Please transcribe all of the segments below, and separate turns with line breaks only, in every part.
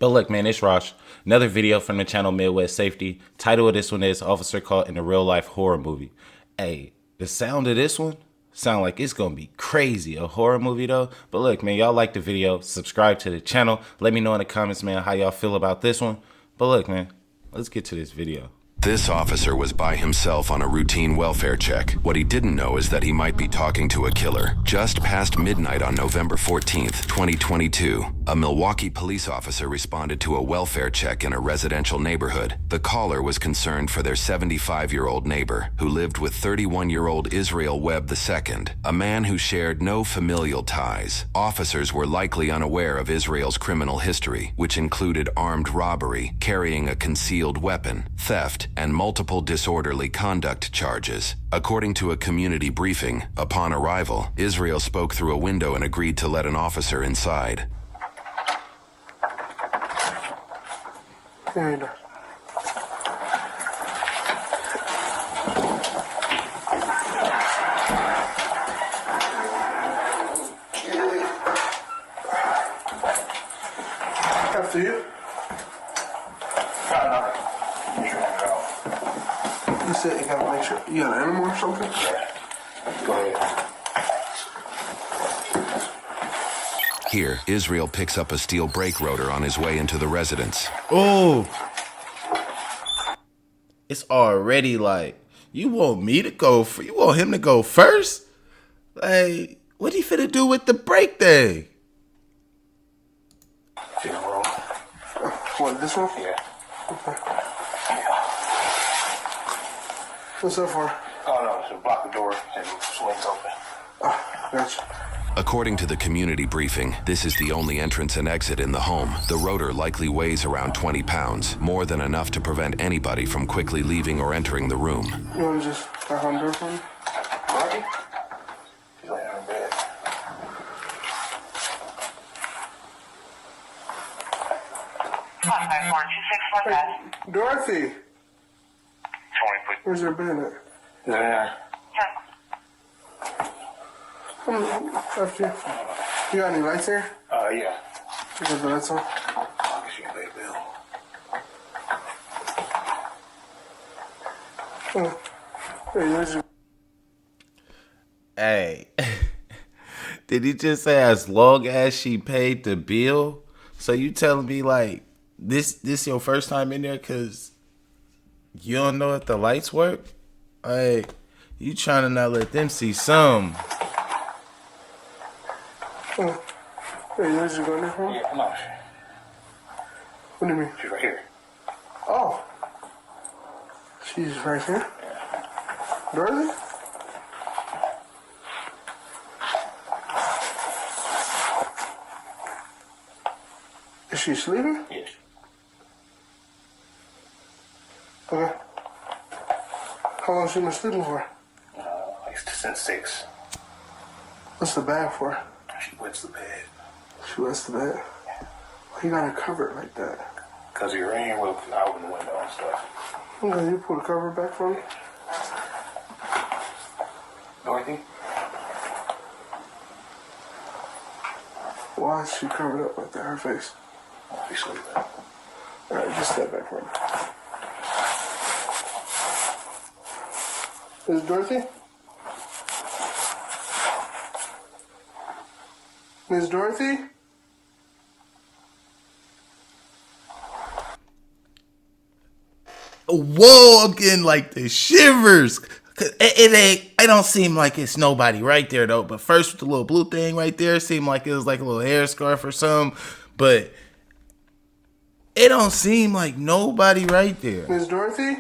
But look, man, it's Rosh. Another video from the channel Midwest Safety. Title of this one is Officer Caught in a Real Life Horror Movie. Hey, the sound of this one sound like it's gonna be crazy. A horror movie though. But look, man, y'all like the video. Subscribe to the channel. Let me know in the comments, man, how y'all feel about this one. But look, man, let's get to this video.
This officer was by himself on a routine welfare check. What he didn't know is that he might be talking to a killer. Just past midnight on November 14th, 2022, a Milwaukee police officer responded to a welfare check in a residential neighborhood. The caller was concerned for their 75-year-old neighbor, who lived with 31-year-old Israel Webb II, a man who shared no familial ties. Officers were likely unaware of Israel's criminal history, which included armed robbery, carrying a concealed weapon, theft, and multiple disorderly conduct charges. According to a community briefing, upon arrival, Israel spoke through a window and agreed to let an officer inside.
And after you. You said you gotta make sure you got an animal or something?
Yeah. Go ahead.
Here, Israel picks up a steel brake rotor on his way into the residence.
Oh, it's already like, you want me to go, you want him to go first? Like, what he finna do with the brake thing?
See the room?
What, this one?
Yeah.
Okay. What's that for?
Oh no, so block the door and swings open.
Ah, gotcha.
According to the community briefing, this is the only entrance and exit in the home. The rotor likely weighs around 20 pounds, more than enough to prevent anybody from quickly leaving or entering the room.
You wanna just knock on the door for me?
Rocky? She's laying on her bed.
Hey, Dorothy!
20 foot.
Where's your bed at?
Is it in there?
After you. You got any lights here?
Yeah.
You got the lights on?
I guess you can pay a bill.
Oh. Hey, there's your...
Hey, did he just say as long as she paid the bill? So you telling me like this your first time in there because you don't know if the lights work? Like, you trying to not let them see some?
Oh. Hey, there's your gun from?
Yeah, come on.
What do you mean?
She's right here.
Oh. She's right here? Dorothy? Is she sleeping?
Yes.
Okay. How long has she been sleeping for?
Like since 6.
What's the bag for?
She wets the bed.
She wets the bed. Why you gotta cover it like that?
Because your rain will open the window and stuff.
Okay, you pull the cover back for me.
Dorothy?
Why is she covered up like that? Her face.
She's sleeping.
Alright, just step back for me. Is it Dorothy? Miss Dorothy?
Whoa, I'm getting like the shivers. It ain't. It don't seem like it's nobody right there though. But first with the little blue thing right there, it seemed like it was like a little hair scarf or something. But it don't seem like nobody right there.
Miss Dorothy?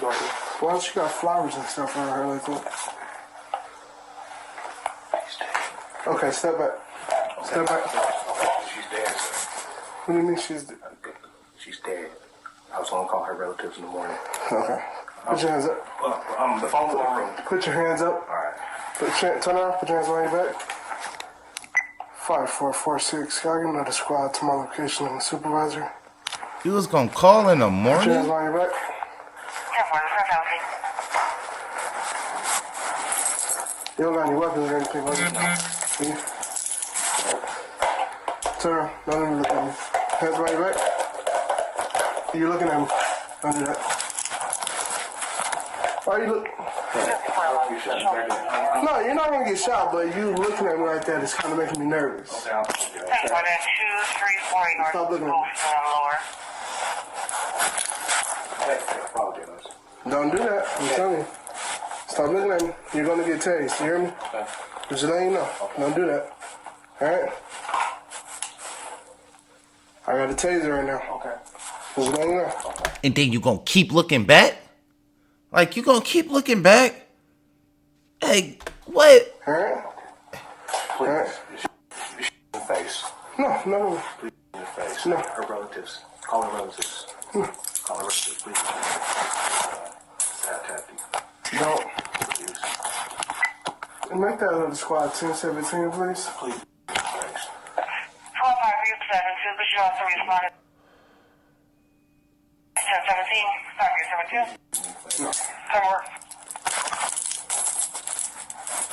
Dorothy?
Why don't you got flowers and stuff on her like that?
She's dead.
Okay, step back. Step back.
She's dead, sir.
What do you mean she's...
She's dead. I was going to call her relatives in the morning.
Okay. Put your hands up.
The phone's in the room.
Put your hands up.
All right.
Turn around. Put your hands behind your back. 5446. Y'all give another squad to my location. I'm the supervisor.
You was gonna call in the
Put your hands
morning?
behind your back. You don't got any weapons or anything like that? See? Turn around. Don't even look at me. Hands behind your back. You're looking at me. Don't do that. Why you look? No, you're not gonna get shot, but you looking at me like that is kind of making me nervous.
Okay, I'll take it. Okay.
234 North
Stop looking at me.
lower.
Hey, I apologize.
Don't do that. I'm telling you. Stop looking at me. You're gonna get tased. You hear me?
Okay.
Just letting you know. Don't do that. Alright? I got a taser right now.
Okay.
Just letting you know.
And then you gonna keep looking back? Like, you gonna keep looking back? Hey, what?
Alright?
Please.
Alright?
In the face.
No.
Please, in the face.
No.
Her relatives. Call her relatives. Call her relatives, please. Tap you.
Don't.
Please.
Make that other squad 1017, please.
Please. Thanks.
15372, but you also responded. 1017, 5372.
No.
Come work.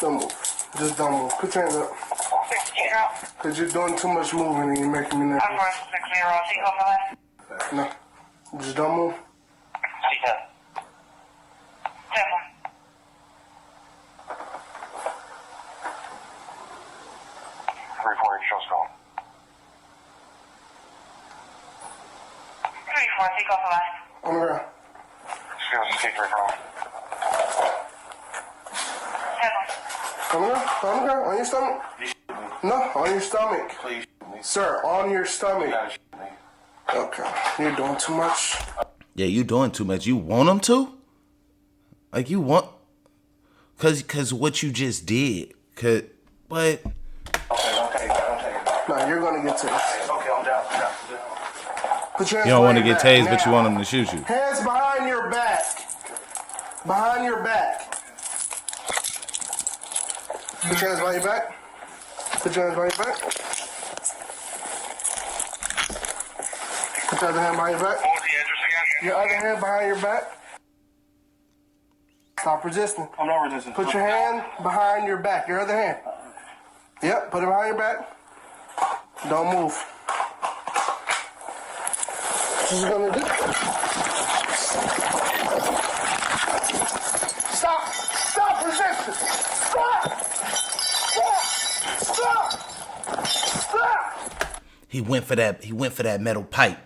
Don't move. Just don't move. Put your hands up.
60.
Because you're doing too much moving and you're making me nervous.
I'm first 60, seat over left.
No. Just don't move.
Seat up. 10. 3-4, show skull. 3-4, seat over left.
On the ground.
Seat 3 from. 10.
On the ground. On the ground. On your stomach. No, on your stomach.
Please shoot me.
Sir, on your
You
stomach.
gotta shoot me.
Okay. You're doing too much.
Yeah, you doing too much. You want him to? Like, you want... Cause what you just did. But...
Okay, don't take it. Don't take it.
No, you're going to get tased.
Okay, I'm down.
Put your hands
You don't want to
behind
get
your
tased,
back
but you
now.
want him to shoot you.
Hands behind your back. Behind your back. Put your hands behind your back. Put your hands behind your back. Put your other hand behind your back.
What was the address again?
Your other hand behind your back. Stop resisting.
I'm not resisting.
Put your hand behind your back. Your other hand. Yep, put it behind your back. Don't move. What you gonna do? Stop! Stop resisting! Stop! Stop! Stop!
He went for that metal pipe.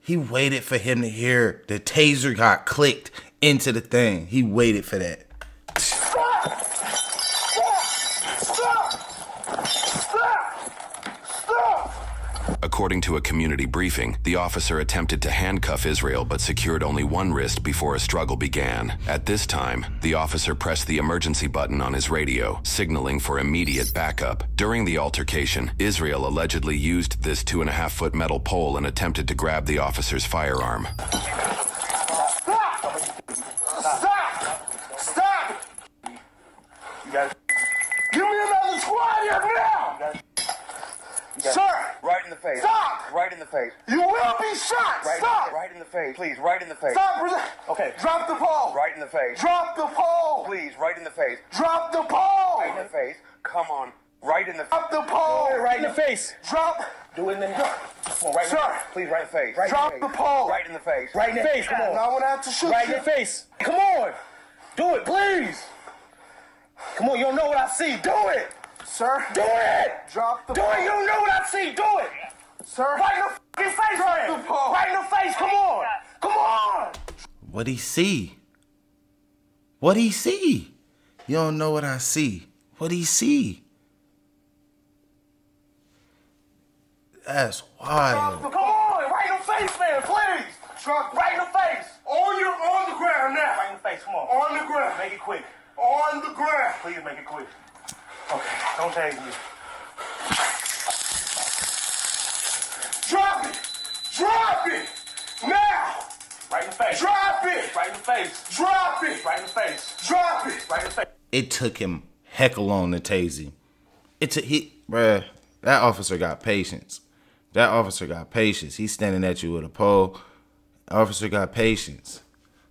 He waited for him to hear the taser got clicked into the thing. He waited for that.
Stop! Stop! Stop! Stop! Stop!
According to a community briefing, the officer attempted to handcuff Israel but secured only one wrist before a struggle began. At this time, the officer pressed the emergency button on his radio, signaling for immediate backup. During the altercation, Israel allegedly used this 2.5-foot metal pole and attempted to grab the officer's firearm.
Stop! Stop! Stop!
You got
Give me another squad here now! Sir!
Right in the face.
Stop!
Right in the face.
You will be shot!
Right,
Stop!
right in the face. Please, right in the face.
Stop!
Okay.
Drop the pole!
Right in the face.
Drop the pole!
Please, right in the face.
Drop the pole!
Right in the face. Come on. Right in the face.
Drop the pole!
Right in the face.
Drop!
Do it in the Come on, right in
Sir.
the face. Please, right in the face. Right
Drop
in
the
face.
pole!
Right in the face.
Right in the face, come on. I'm gonna have to shoot
Right
you.
in the face. Come on. Do it, please. Come on, you don't know what I see. Do it.
Sir!
Do it.
Drop the
Do
pole!
it. You don't know what I see. Do it.
Sir!
Right in the fucking face,
Drop
man.
the pole.
Right in the face. Come on. Come on.
What'd he see? What'd he see? You don't know what I see. What'd he see? That's wild.
Come on. Right in the face, man. Please.
Drop
Right in the face.
on the ground now!
Right in the face. Come on.
On the ground!
Make it quick.
On the ground!
Please make it quick. Okay, don't tase me.
Drop it! Drop it! Now!
Right in the face.
Drop it!
Right in the face.
Drop it!
Right in the face.
Drop it!
Right in the face.
It took him heck long to tase him. Bruh, that officer got patience. That officer got patience. He's standing at you with a pole. Officer got patience.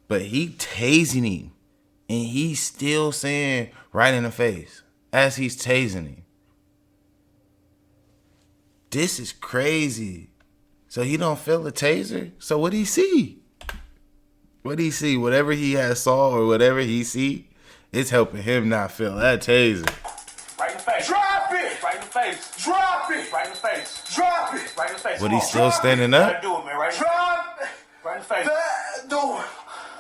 But he tasing him And he's still saying right in the face as he's tasing him. This is crazy. So he don't feel a taser? So what he see? What he see? Whatever he has saw or whatever he see, it's helping him not feel that taser.
Right in the face. Drop it! Right in the face. Drop it! Right in the face. Drop it! Right in the face.
But he's still standing up?
Do it, man. Right. Drop it! Right in the face. The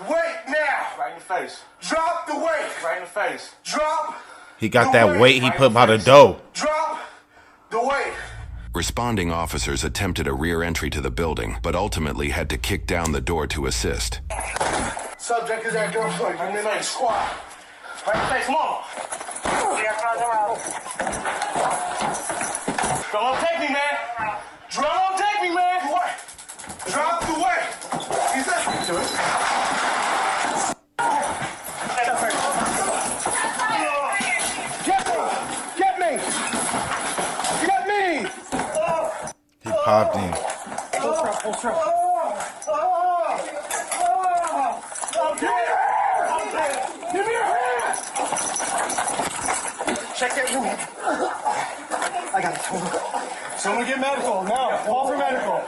weight now. Right in the face. Drop the weight. Right in the face. Drop.
He got that weight he put by the dough.
Drop the weight.
Responding officers attempted a rear entry to the building, but ultimately had to kick down the door to assist.
Subject is at gunpoint. I'm in the squad. Right in the face, mama.
We are further out.
Don't take me, man. Don't take me, man. What? Drop the weight. He said to it. Get me! Get me!
He popped in.
Full truck. Give me your hand! Check that room. I got it. Someone get medical now. Call for medical.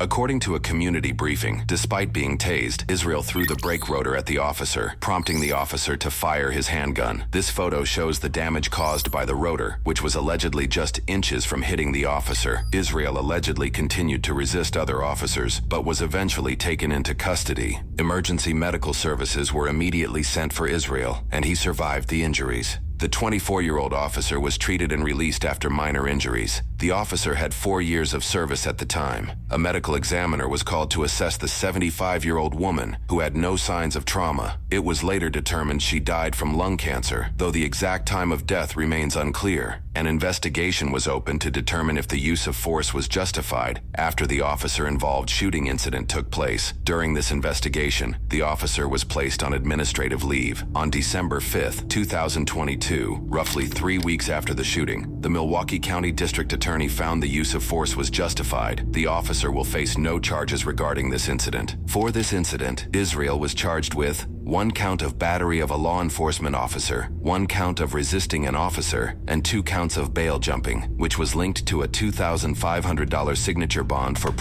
According to a community briefing, despite being tased, Israel threw the brake rotor at the officer, prompting the officer to fire his handgun. This photo shows the damage caused by the rotor, which was allegedly just inches from hitting the officer. Israel allegedly continued to resist other officers, but was eventually taken into custody. Emergency medical services were immediately sent for Israel, and he survived the injuries. The 24-year-old officer was treated and released after minor injuries. The officer had 4 years of service at the time. A medical examiner was called to assess the 75-year-old woman, who had no signs of trauma. It was later determined she died from lung cancer, though the exact time of death remains unclear. An investigation was opened to determine if the use of force was justified after the officer-involved shooting incident took place. During this investigation, the officer was placed on administrative leave. On December 5, 2022, roughly 3 weeks after the shooting, the Milwaukee County District Attorney found the use of force was justified. The officer will face no charges regarding this incident. For this incident, Israel was charged with 1 count of battery of a law enforcement officer, 1 count of resisting an officer, and 2 counts of bail jumping, which was linked to a $2,500 signature bond for...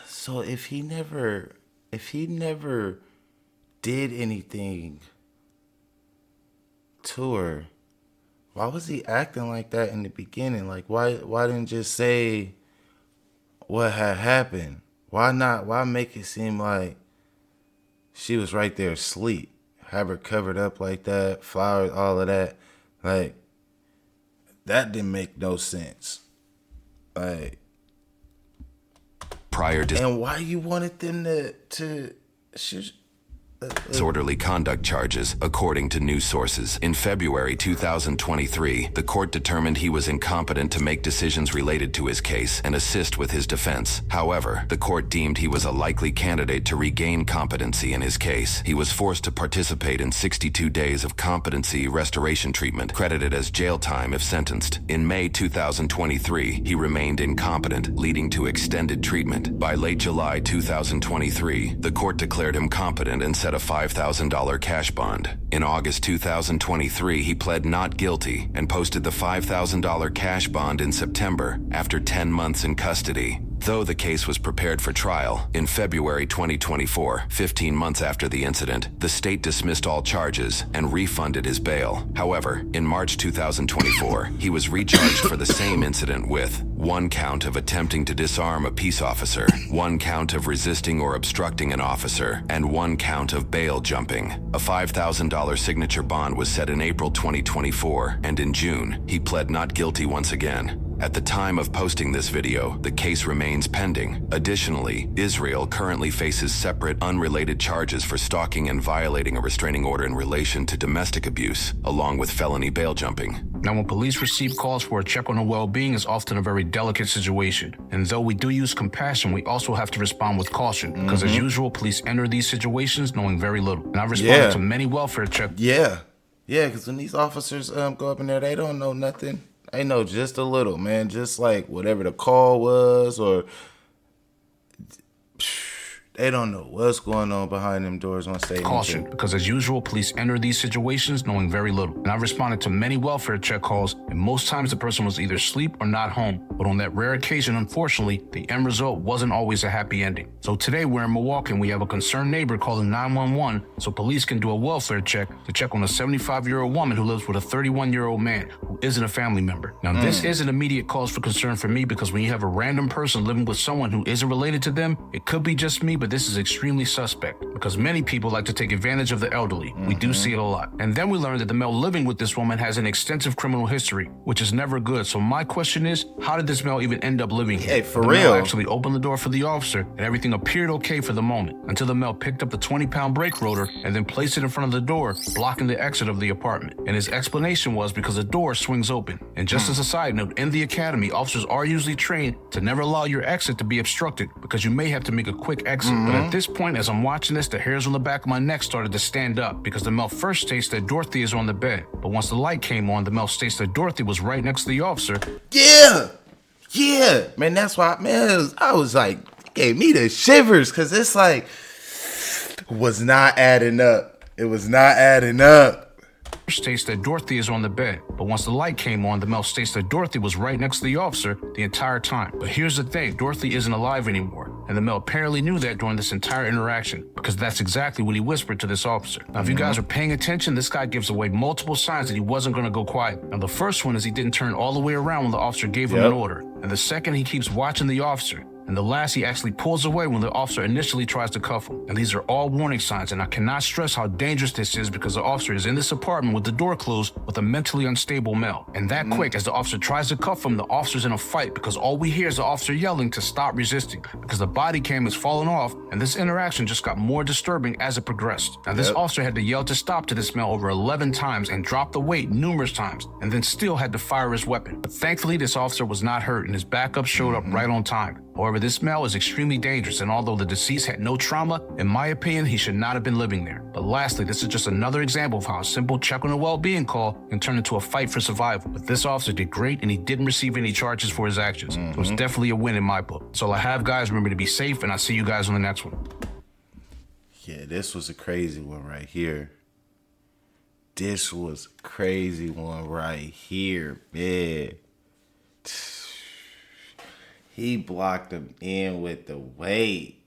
So if he never did anything to her, why was he acting like that in the beginning? Like, why didn't just say what had happened? Why make it seem like she was right there asleep? Have her covered up like that, flowers, all of that. Like, that didn't make no sense. Like,
prior
and why you wanted them to shoot?
Disorderly conduct charges, according to news sources. In February 2023, the court determined he was incompetent to make decisions related to his case and assist with his defense. However, the court deemed he was a likely candidate to regain competency in his case. He was forced to participate in 62 days of competency restoration treatment, credited as jail time if sentenced. In May 2023, he remained incompetent, leading to extended treatment. By late July 2023, the court declared him competent and set a $5,000 cash bond. In August 2023, he pled not guilty and posted the $5,000 cash bond in September after 10 months in custody. Though the case was prepared for trial, in February 2024, 15 months after the incident, the state dismissed all charges and refunded his bail. However, in March 2024, he was recharged for the same incident with 1 count of attempting to disarm a peace officer, 1 count of resisting or obstructing an officer, and 1 count of bail jumping. A $5,000 signature bond was set in April 2024, and in June, he pled not guilty once again. At the time of posting this video, the case remains pending. Additionally, Israel currently faces separate, unrelated charges for stalking and violating a restraining order in relation to domestic abuse, along with felony bail jumping.
Now, when police receive calls for a check on their well-being, it's often a very delicate situation. And though we do use compassion, we also have to respond with caution. Because as usual, police enter these situations knowing very little. And I've responded to many welfare checks.
Yeah, because when these officers go up in there, they don't know nothing. They know just a little, man. Just like whatever the call was, or They don't know what's going on behind them doors once they
Caution,
enter.
because as usual, police enter these situations knowing very little. And I've responded to many welfare check calls, and most times the person was either asleep or not home. But on that rare occasion, unfortunately, the end result wasn't always a happy ending. So today we're in Milwaukee and we have a concerned neighbor calling 911 so police can do a welfare check to check on a 75-year-old woman who lives with a 31-year-old man who isn't a family member. Now, this is an immediate cause for concern for me because when you have a random person living with someone who isn't related to them, it could be just me, but this is extremely suspect because many people like to take advantage of the elderly. We do see it a lot. And then we learned that the male living with this woman has an extensive criminal history, which is never good. So my question is, how did this male even end up living here?
Hey, for
the
real.
male actually opened the door for the officer and everything appeared okay for the moment until the male picked up the 20-pound brake rotor and then placed it in front of the door, blocking the exit of the apartment. And his explanation was because the door swings open. And just as a side note, in the academy, officers are usually trained to never allow your exit to be obstructed because you may have to make a quick exit. But at this point, as I'm watching this, the hairs on the back of my neck started to stand up because the male first states that Dorothy is on the bed. But once the light came on, the male states that Dorothy was right next to the officer.
Yeah, man, that's why, man, I was like, it gave me the shivers because it's like, was not adding up. It was not adding up.
States that Dorothy is on the bed, but once the light came on, the male states that Dorothy was right next to the officer the entire time. But here's the thing, Dorothy isn't alive anymore, and the male apparently knew that during this entire interaction, because that's exactly what he whispered to this officer. Now, if you guys are paying attention, this guy gives away multiple signs that he wasn't going to go quiet. Now, the first one is he didn't turn all the way around when the officer gave him an order, and the second, he keeps watching the officer. And the last, he actually pulls away when the officer initially tries to cuff him. And these are all warning signs, and I cannot stress how dangerous this is because the officer is in this apartment with the door closed with a mentally unstable male. And that quick, as the officer tries to cuff him, the officer's in a fight because all we hear is the officer yelling to stop resisting because the body cam is falling off, and this interaction just got more disturbing as it progressed. Now, this officer had to yell to stop to this male over 11 times and drop the weight numerous times, and then still had to fire his weapon. But thankfully, this officer was not hurt, and his backup showed up right on time. However, this male is extremely dangerous, and although the deceased had no trauma, in my opinion, he should not have been living there. But lastly, this is just another example of how a simple check on a well-being call can turn into a fight for survival. But this officer did great, and he didn't receive any charges for his actions. So it's definitely a win in my book. That's all I have, guys. Remember to be safe, and I'll see you guys on the next one.
Yeah, this was a crazy one right here. This was a crazy one right here, man. He blocked him in with the weight.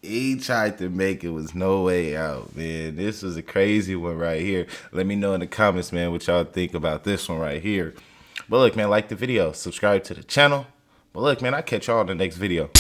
He tried to make it was no way out, man. This was a crazy one right here. Let me know in the comments, man, what y'all think about this one right here. But look, man, like the video, subscribe to the channel. But look, man, I'll catch y'all in the next video.